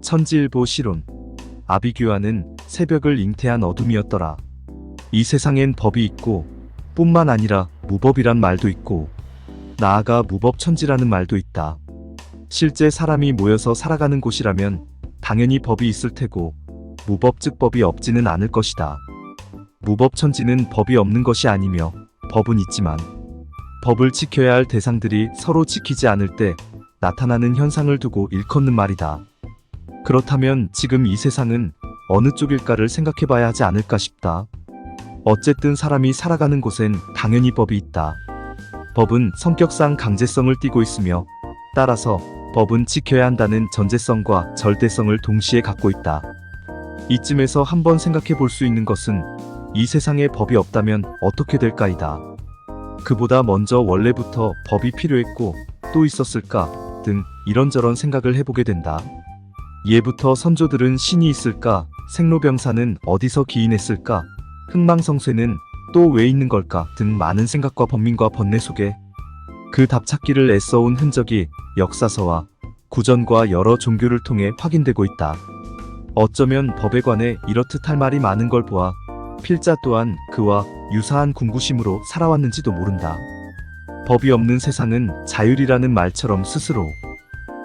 천지일보 시론. 아비규환은 새벽을 잉태한 어둠이었더라. 이 세상엔 법이 있고 뿐만 아니라 무법이란 말도 있고 나아가 무법천지라는 말도 있다. 실제 사람이 모여서 살아가는 곳이라면 당연히 법이 있을 테고 무법 즉 법이 없지는 않을 것이다. 무법천지는 법이 없는 것이 아니며 법은 있지만 법을 지켜야 할 대상들이 서로 지키지 않을 때 나타나는 현상을 두고 일컫는 말이다. 그렇다면 지금 이 세상은 어느 쪽일까를 생각해봐야 하지 않을까 싶다. 어쨌든 사람이 살아가는 곳엔 당연히 법이 있다. 법은 성격상 강제성을 띠고 있으며 따라서 법은 지켜야 한다는 전제성과 절대성을 동시에 갖고 있다. 이쯤에서 한번 생각해 볼 수 있는 것은 이 세상에 법이 없다면 어떻게 될까이다. 그보다 먼저 원래부터 법이 필요했고 또 있었을까 등 이런저런 생각을 해보게 된다. 예부터 선조들은 신이 있을까, 생로병사는 어디서 기인했을까, 흥망성쇠는 또 왜 있는 걸까 등 많은 생각과 번민과 번뇌 속에 그 답 찾기를 애써온 흔적이 역사서와 구전과 여러 종교를 통해 확인되고 있다. 어쩌면 법에 관해 이렇듯 할 말이 많은 걸 보아 필자 또한 그와 유사한 궁구심으로 살아왔는지도 모른다. 법이 없는 세상은 자율이라는 말처럼 스스로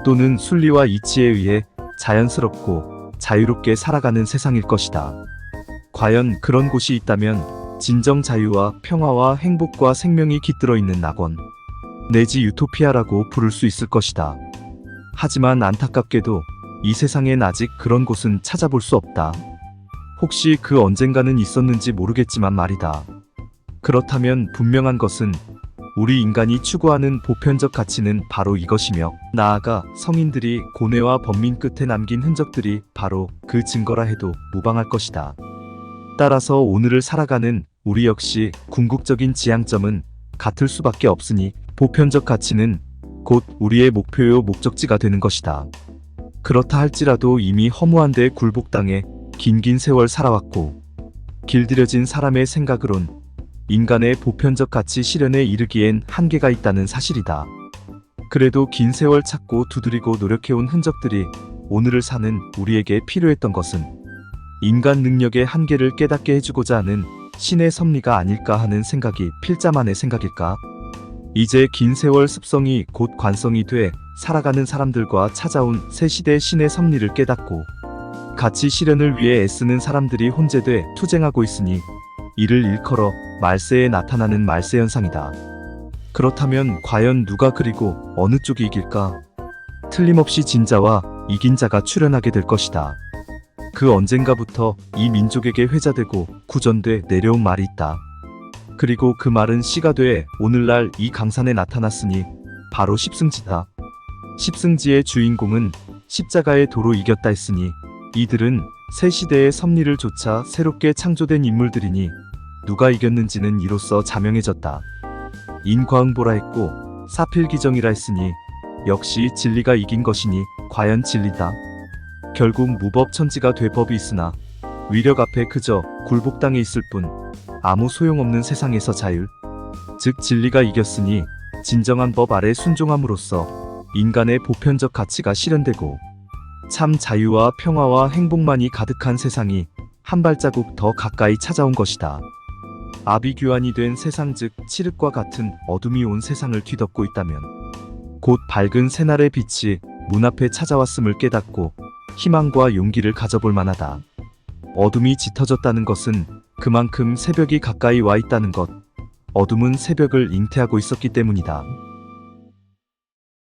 또는 순리와 이치에 의해 자연스럽고 자유롭게 살아가는 세상일 것이다. 과연 그런 곳이 있다면 진정 자유와 평화와 행복과 생명이 깃들어 있는 낙원 내지 유토피아라고 부를 수 있을 것이다. 하지만 안타깝게도 이 세상엔 아직 그런 곳은 찾아볼 수 없다. 혹시 그 언젠가는 있었는지 모르겠지만 말이다. 그렇다면 분명한 것은 우리 인간이 추구하는 보편적 가치는 바로 이것이며 나아가 성인들이 고뇌와 번민 끝에 남긴 흔적들이 바로 그 증거라 해도 무방할 것이다. 따라서 오늘을 살아가는 우리 역시 궁극적인 지향점은 같을 수밖에 없으니 보편적 가치는 곧 우리의 목표요 목적지가 되는 것이다. 그렇다 할지라도 이미 허무한 데 굴복당해 긴 세월 살아왔고 길들여진 사람의 생각으론 인간의 보편적 가치 실현에 이르기엔 한계가 있다는 사실이다. 그래도 긴 세월 찾고 두드리고 노력해온 흔적들이 오늘을 사는 우리에게 필요했던 것은 인간 능력의 한계를 깨닫게 해주고자 하는 신의 섭리가 아닐까 하는 생각이 필자만의 생각일까? 이제 긴 세월 습성이 곧 관성이 돼 살아가는 사람들과 찾아온 새 시대의 신의 섭리를 깨닫고 가치 실현을 위해 애쓰는 사람들이 혼재돼 투쟁하고 있으니 이를 일컬어 말세에 나타나는 말세 현상이다. 그렇다면 과연 누가 그리고 어느 쪽이 이길까? 틀림없이 진자와 이긴 자가 출현하게 될 것이다. 그 언젠가부터 이 민족에게 회자되고 구전돼 내려온 말이 있다. 그리고 그 말은 시가 돼 오늘날 이 강산에 나타났으니 바로 십승지다. 십승지의 주인공은 십자가의 도로 이겼다 했으니 이들은 새 시대의 섭리를 좇아 새롭게 창조된 인물들이니 누가 이겼는지는 이로써 자명해졌다. 인과응보라 했고 사필기정이라 했으니 역시 진리가 이긴 것이니 과연 진리다. 결국 무법천지가 돼 법이 있으나 위력 앞에 그저 굴복당해 있을 뿐 아무 소용없는 세상에서 자율, 즉 진리가 이겼으니 진정한 법 아래 순종함으로써 인간의 보편적 가치가 실현되고 참 자유와 평화와 행복만이 가득한 세상이 한 발자국 더 가까이 찾아온 것이다. 아비규환이 된 세상 즉 칠흑과 같은 어둠이 온 세상을 뒤덮고 있다면 곧 밝은 새날의 빛이 문 앞에 찾아왔음을 깨닫고 희망과 용기를 가져볼 만하다. 어둠이 짙어졌다는 것은 그만큼 새벽이 가까이 와 있다는 것, 어둠은 새벽을 잉태하고 있었기 때문이다.